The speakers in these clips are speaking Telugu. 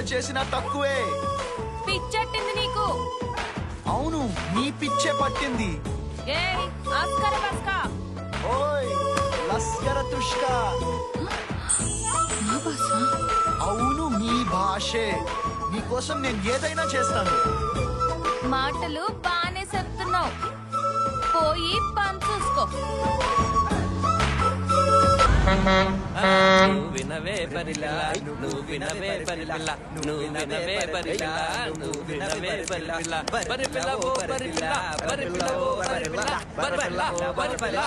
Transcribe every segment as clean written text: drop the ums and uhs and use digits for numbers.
చేసినా తక్కువే. పిచ్చట్టింది నీకు. అవును, నీ పిచ్చే పట్టింది. ఓయ్ లస్కర తుష్కా. అవును, మీ భాషే. నీకోసం నేను ఏదైనా చేస్తాను. మాటలు బానే చెప్తున్నావు, పోయి పని చూసుకో. వినవే పరిలా, నువ్వు వినవే పరిపిల్ల, నువ్వు వినవే పరిలా, నువ్వు వినవే పరిపిల్ల, పరిపిల్ల ఓ పరిపిల్ల, పరిపిల్ల ఓ పరిపిల్ల, పరిపిల్ల ఓ పరిపిల్ల.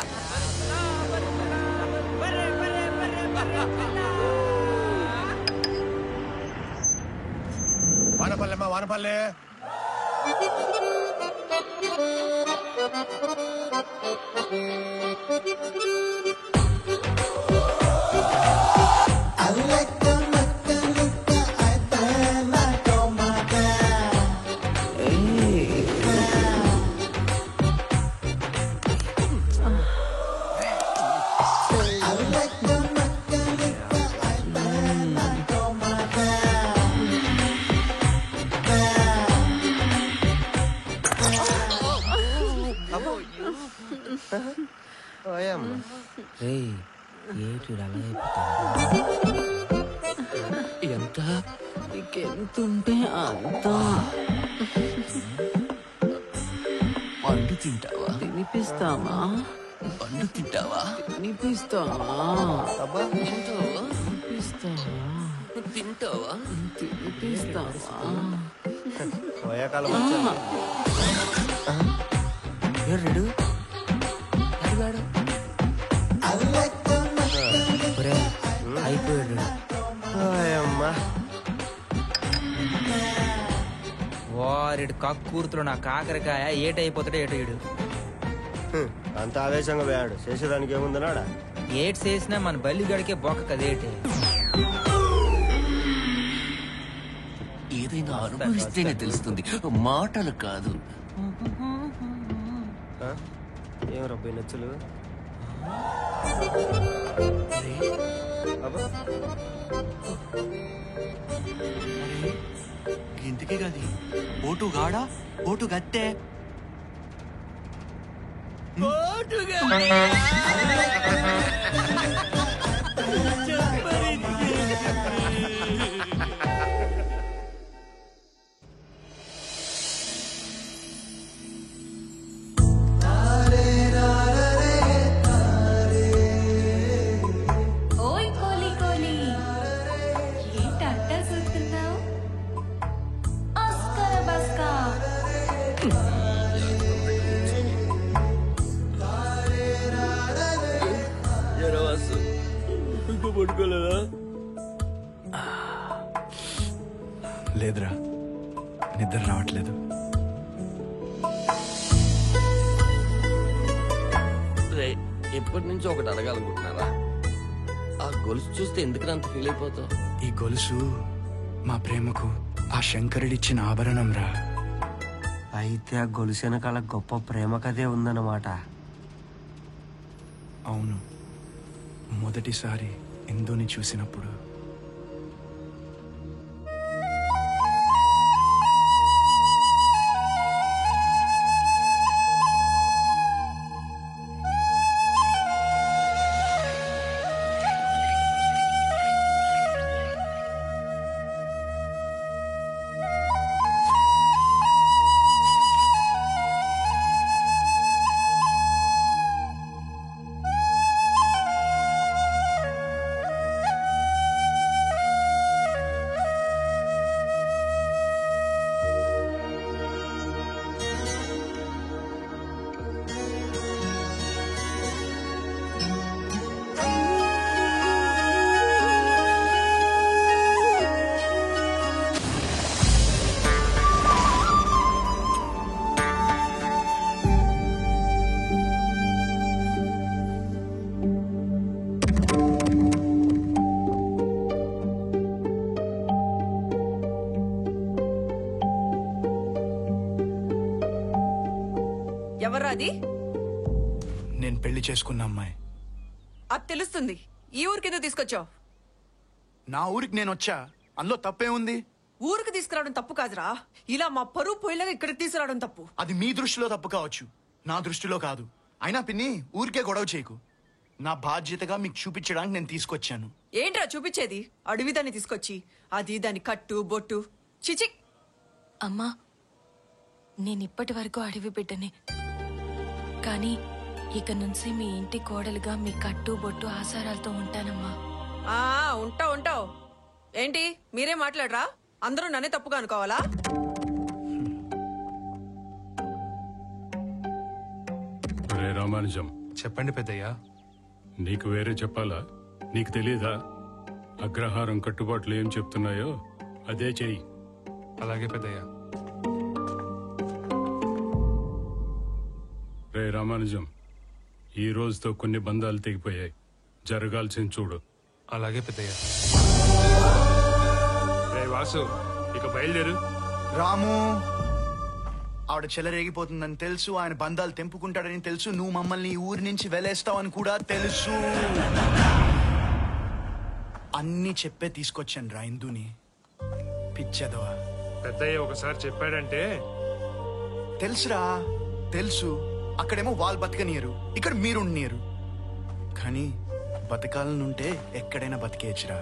వానపల్లెమ్మా వానపల్లె. ఎంత నీకెంతుంటే అంత. పండు తింటావా? తినిపిస్తావా? పండు తింటావా? తినిపిస్తావా? తింటావా? తినిపిస్తావా? తినిపిస్తావా? రెడు అయిపోయాడు. వారెడు కక్కూరుతులు నా కాకరకాయ ఏటైపోతాడు ఏటేడు. అంత ఆవేశంగా పోయాడు, చేసేదానికి ఏముందన్నాడా? ఏటి చేసినా మన బల్లి గడికే బొక్క కదేటి. ఏదైనా అనుభవిస్తేనే తెలుస్తుంది, మాటలు కాదు. ఏం రబ్బీ నచ్చులు. ఇంటికే గది ఓటు గాడా ఓటు గత్తే. పడుకోలేదా? లేదురా, నిద్ర రావట్లేదు. ఎప్పటి నుంచి ఒకటి అడగాలనుకుంటున్నారా? ఆ గొలుసు చూస్తే ఎందుకంత ఫీల్ అయిపోతావు? ఈ గొలుసు మా ప్రేమకు ఆ శంకరుడిచ్చిన ఆభరణం రా. అయితే ఆ గొలుసు వెనకాల గొప్ప ప్రేమ కథే ఉందన్నమాట. అవును, మొదటిసారి ఇందుని చూసినప్పుడు అది? నేను పెళ్లి చేసుకున్న అమ్మాయి. అది తెలుస్తుంది. ఈ ఊరికి ఎందుకు తీసుకొచ్చావు? నా ఊరికి నేను వచ్చా, అందులో తప్పే ఉంది? ఊరికి తీసుకురావడం తప్పు కాదురా, ఇలా మా పరువు పోయేలాగా ఇక్కడికి తీసుకురావడం తప్పు. అది మీ దృష్టిలో తప్పు కావచ్చు, నా దృష్టిలో కాదు. అయినా పిన్ని, ఊరికే గొడవ చేయకు. నా బాధ్యతగా మీకు చూపించడానికి నేను తీసుకొచ్చాను. ఏంట్రా చూపించేది? అడవిదాన్ని తీసుకొచ్చి అది దాని కట్టు బొట్టు చిచి. అమ్మా, నేనిప్పటి వరకు అడవి బిడ్డనే, కానీ ఇక నుంచి మీ ఇంటి కోడలుగా మీ కట్టు బొట్టు ఆచారాలతో ఉంటానమ్మా. ఉంటావు. ఏంటి మీరే మాట్లాడరా? అందరూ నన్నే తప్పుగా అనుకోవాలా? రామానుజం, చెప్పండి పెద్దయ్యా. నీకు వేరే చెప్పాలా? నీకు తెలియదా? అగ్రహారం కట్టుబాట్లు ఏం చెప్తున్నాయో అదే చెయ్యి. అలాగే పెద్దయ్యా. రే రామానుజం, ఈ రోజుతో కొన్ని బంధాలు తెగిపోయాయి. జరగాల్సింది చూడు. అలాగే పెద్దయ్యా. రే వాసు, ఇక బయలుదేరు. రాము, ఆవిడ చెలరేగిపోతుందని తెలుసు, ఆయన బంధాలు తెంపుకుంటాడని తెలుసు, నువ్వు మమ్మల్ని ఈ ఊరి నుంచి వెలేస్తావని కూడా తెలుసు. అన్నీ చెప్పే తీసుకొచ్చాను రా ఇందుని. పిచ్చదవా. పెద్దయ్య ఒకసారి చెప్పాడంటే తెలుసురా, తెలుసు. అక్కడేమో వాళ్ళు బతకనియరు, ఇక్కడ మీరుండనియరు. కానీ బతకాలనుంటే ఎక్కడైనా బతికేయచ్చురా.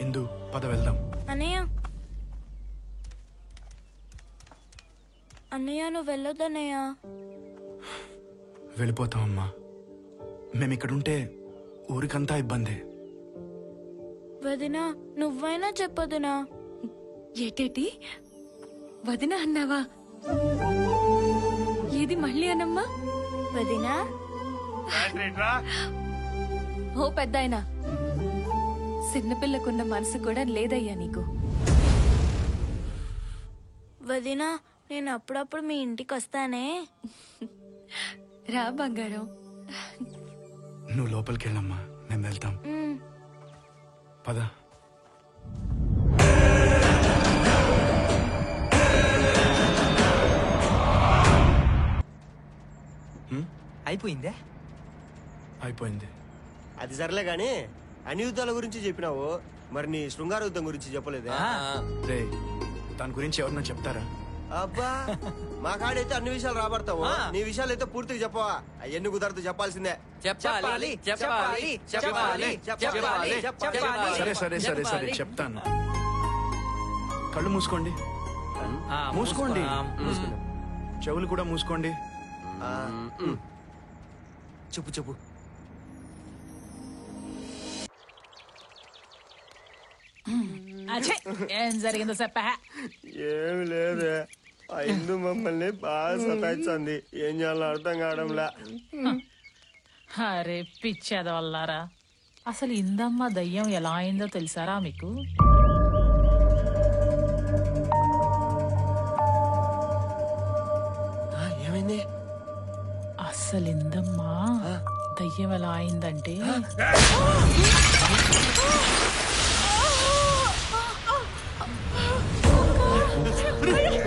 ఇందు, పద వెళ్దాం. అన్నయ్య, అన్నయ్య నువ్వు వెళ్ళొద్దన్నయ్య. వెళ్ళిపోతామమ్మా. మేమిక్కడుంటే ఊరికంతా ఇబ్బందే. వదినా, నువ్వైనా చెప్పదునా? ఏటేటి వదిన అన్నావా? ఏది మళ్ళీ అనమ్మా? వదినా, ఓ పెద్దాయనా, చిన్నపిల్లకున్న మనసు కూడా లేదయ్యా నీకు. వదినా, నేను అప్పుడప్పుడు మీ ఇంటికి వస్తానే. రా బంగారం. నువ్వు లోపలికి వెళ్ళమ్మా, మేము వెళ్తాం. పద. అయిపోయిందే? అయిపోయింది. అది సర్లే గాని అనియుద్ధాల గురించి చెప్పినావు, మరి నీ శృంగార యుద్ధం గురించి చెప్పలేదా? రే, దాని గురించి ఎవరన్నా చెప్తారా? అబ్బా, మా కాడైతే అన్ని విషయాలు రాబడతావు, నీ విషయాలు అయితే పూర్తిగా చెప్పవా? అవన్నీ కుదరదు, చెప్పాల్సిందే. చెప్పాలి చెప్పాలి చెప్పాలి చెప్పాలి చెప్పాలి. సరే సరే సరే సరే చెప్తాను. కళ్ళు మూసుకోండి. మూసుకోండి. చెవులు కూడా మూసుకోండి. చెప్పు చెప్పు. ఏం జరిగిందో చెప్ప. ఏమి లేదే, ఆ ఇందు మమ్మల్ని బాగా సతాయించింది. ఏం చేయాలో అర్థం కావడంలా. అరే పిచ్చేదవల్లారా, అసలు ఇందమ్మ దయ్యం ఎలా అయిందో తెలుసారా మీకు? ఏమైంది? అసలు ఇందమ్మ దయ్యం ఎలా అయిందంటే,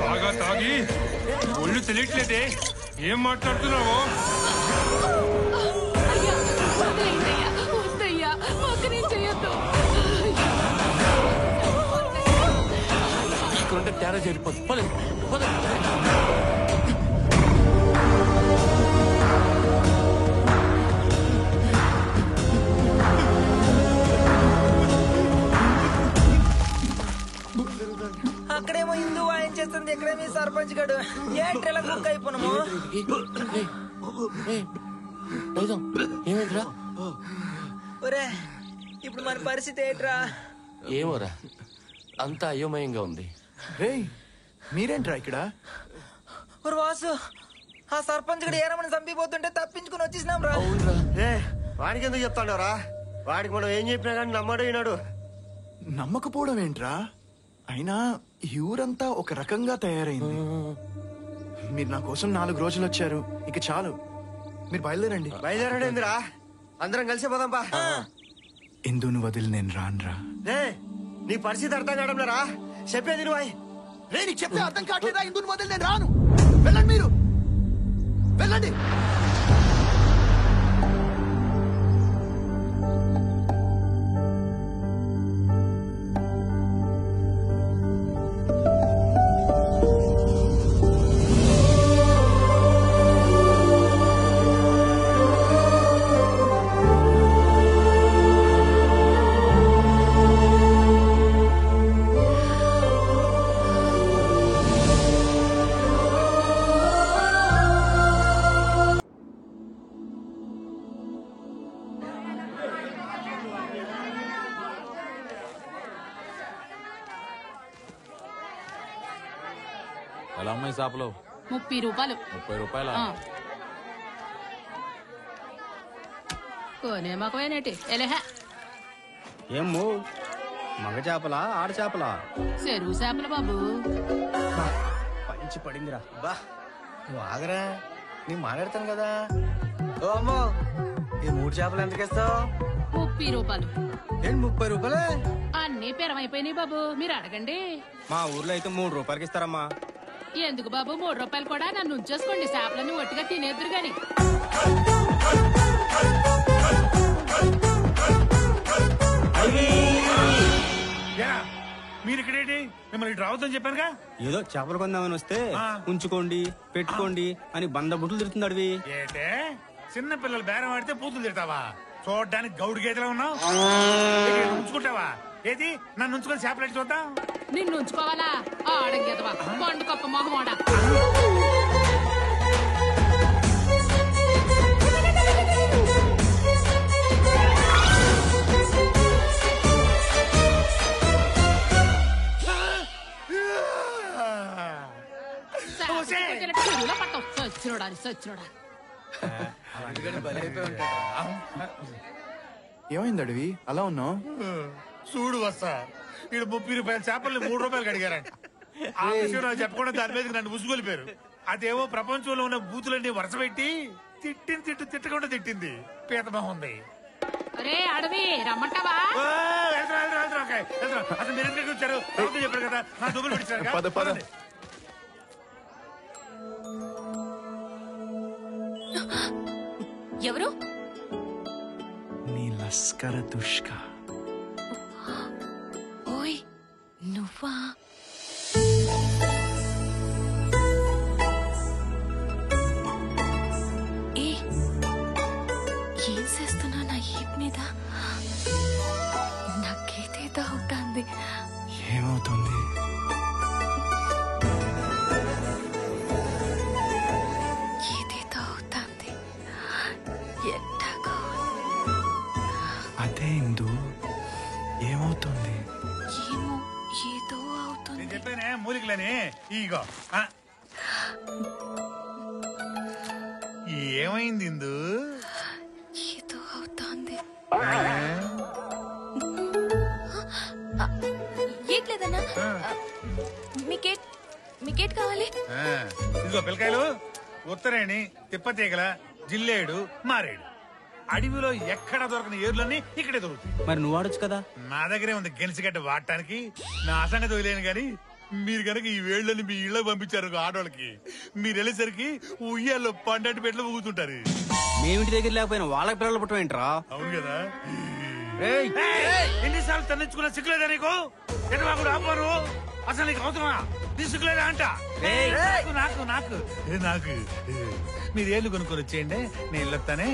బాగా తాగి ఒళ్ళు తెలియట్లేదే, ఏం మాట్లాడుతున్నావు? ఇక్కడుంటే తేడా జరిపోతుంది. అక్కడేమో హిందూ వాయిన్ చేస్తుంది, ఇక్కడేమో సర్పంచ్ గడు. ఏంట్రెలా కుక్ అయిపోయినాము? ఏమైందిరా? ఒరే, ఇప్పుడు మన పరిస్థితి ఏంట్రా? ఏమోరా, అంతా అయోమయంగా ఉంది. రే, మీరేంట్రా ఇక్కడ? ఒరు వాసు, ఆ సర్పంచ్ గడు ఏరమని చంపిపోతుంటే తప్పించుకుని వచ్చేసినాం రా. వాడికి ఎందుకు చెప్తాడరా? వాడికి మనం ఏం చెప్పినా కానీ నమ్మడు ఈనాడు. నమ్మకపోవడం ఏంట్రా? అయినా ఈ ఊరంతా ఒక రకంగా తయారైంది. మీరు నా కోసం 4 రోజులు వచ్చారు, ఇక చాలు. మీరు బయలుదేరండి. బయలుదేరడేందిరా? అందరం కలిసి పోదాంపా. ఇందును వదిలి నేను రానురా. రే, నీ పరిస్థితి అర్థం కావడంలేరా? చెప్పేది నువ్వు. రే, నీకు చెప్తే అర్థం కావట్లేదా? ఇందును వదిలి నేను రాను. వెళ్ళండి మీరు. వెళ్ళండి. ఎలా అమ్మాయి చేపలు? 30 రూపాయలు. 30 రూపాయల? కొనే మకమేనేటి ఎలేహే. ఏమో మగ చేపలా ఆడ చేపలా? చెరువు చేపలు బాబు. పంచి పడిందిరా. బా నువ్వు ఆగరా, నేను మాట్లాడతాను కదా. ఓ అమ్మో, ఈ 3 చేపలు ఎంతకిస్తావు? 30 రూపాయలు. ఏంటి 30 రూపాయలే? అన్ని పెరమైపోయినాయి బాబు, మీరు అడగండి. మా ఊర్లో అయితే 3 రూపాయలకి ఇస్తారమ్మా. ఎందుకు బాబు 3 రూపాయలు కూడా నన్ను ఉంచేసుకోండి, చేపలన్నీ ఒట్టిగా తినేద్దరు గాని. మీరు ఇక్కడేంటి? మిమ్మల్ని రావద్దని చెప్పానుగా. ఏదో చేపలు కొందామని వస్తే ఉంచుకోండి పెట్టుకోండి అని బంద బుట్లు తిరుగుతుంది అడివి. ఏటే చిన్న పిల్లలు బేరం ఆడితే పూతులు తిడతావా? చూడడానికి గౌడు గేదెలా ఉన్నావు. ఉంచుకుంటావా? ఏది నన్ను ఉంచుకొని చేపలు చూద్దాం. నిన్ను ఉంచుకోవాలా? ఆడంగేదవా పండు కప్ప మొహమోడా. ఏమైంది అడవి అలా ఉన్నావు? చూడు వస్తా, ఇక్కడ 30 రూపాయల చేపల్ని 3 రూపాయలు అడిగారంట. ఆ విషయం నాకు చెప్పకుండా దాని మీద నన్ను ముసుగొలిపారు. అదేవో ప్రపంచంలో ఉన్న బూతులన్నీ వరుస పెట్టి తిట్టకుండా తిట్టింది. పీతమహం ఉంది. అరే అడవి రమ్మంటావా? అసలు మీరు ఎందుకు వచ్చారు? చెప్పారు కదా నా డబ్బులు పెట్టారు. ఎవరు? నీ లస్కర దుష్క. ఓయ్ నువ్వా? ఏం చేస్తున్నా నా ఈప్ మీద? నాకేదేదో అవుతుంది. ఏమవుతుంది? ఏదేదో అవుతుంది. ఎట్టాగో అదే ఇందు, ఏమవుతుంది? ఏమో ఏదో అవుతుంది. నేను చెప్పానే మూలికలని. ఈగో ఏమైంది ఇందు? ఏదో అవుతుంది. ఏట్లేదన్నా, మీకేట్ కావాలి? ఇదిగో పిల్లకాయలు, ఉత్తరేణి, తిప్పతీగల, జిల్లేడు, మారేడు. అడవిలో ఎక్కడ దొరకని ఏర్లన్నీ ఇక్కడే దొరుకుతాయి. మరి నువ్వు వాడొచ్చు కదా. నా దగ్గరే ఉంది గెలిచిగడ్డ వాడటానికి. నా అసంగతి వదిలేను గాని మీరు కనుక ఈ వేళ్ళని మీ ఇళ్ళకి పంపించారు ఆడోళ్ళకి, మీరు వెళ్ళేసరికి ఉయ్యాల్లో పండటి పెట్లు ఊగుతుంటారు. మేమింటి దగ్గర లేకపోయినా వాళ్ళకి పిల్లలు పుట్టమేంట్రా? అవును కదా. ఎన్నిసార్లు తన్నించుకున్న సిగ్గులేదా నీకు? ఎటువాకుడు ఆపారు. అసలు నీకు అవుతున్నా నీ సిగ్గులేదా అంట. నాకు నాకు నాకు మీరు ఏళ్ళు కొనుక్కొని వచ్చేయండి, నేను వెళ్ళొస్తానే.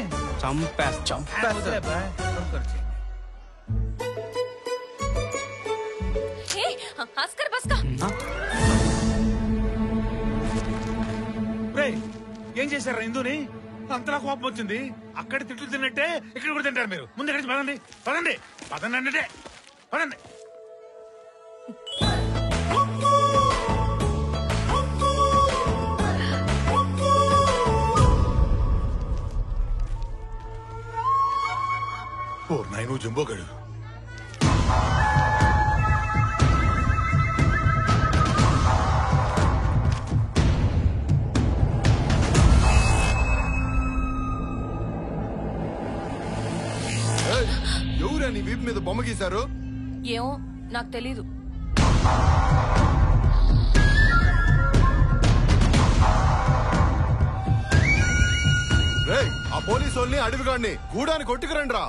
ఏం చేశారా ఇందుని? అంతలా కోపం వచ్చింది. అక్కడ తిట్లు తిన్నట్టే ఇక్కడ కూడా తింటారు మీరు. ముందు ఎక్కడి పదండి పదండి పదండి అంటే పదండి. ఓ నాయను జంబోగాడు. ఎవరా నీ వీపు మీద బొమ్మ గీశారు? ఏమో నాకు తెలీదు. ఆ పోలీసు వాళ్ళని అడవిగాడిని గూడాన్ని కొట్టుకురండి రా.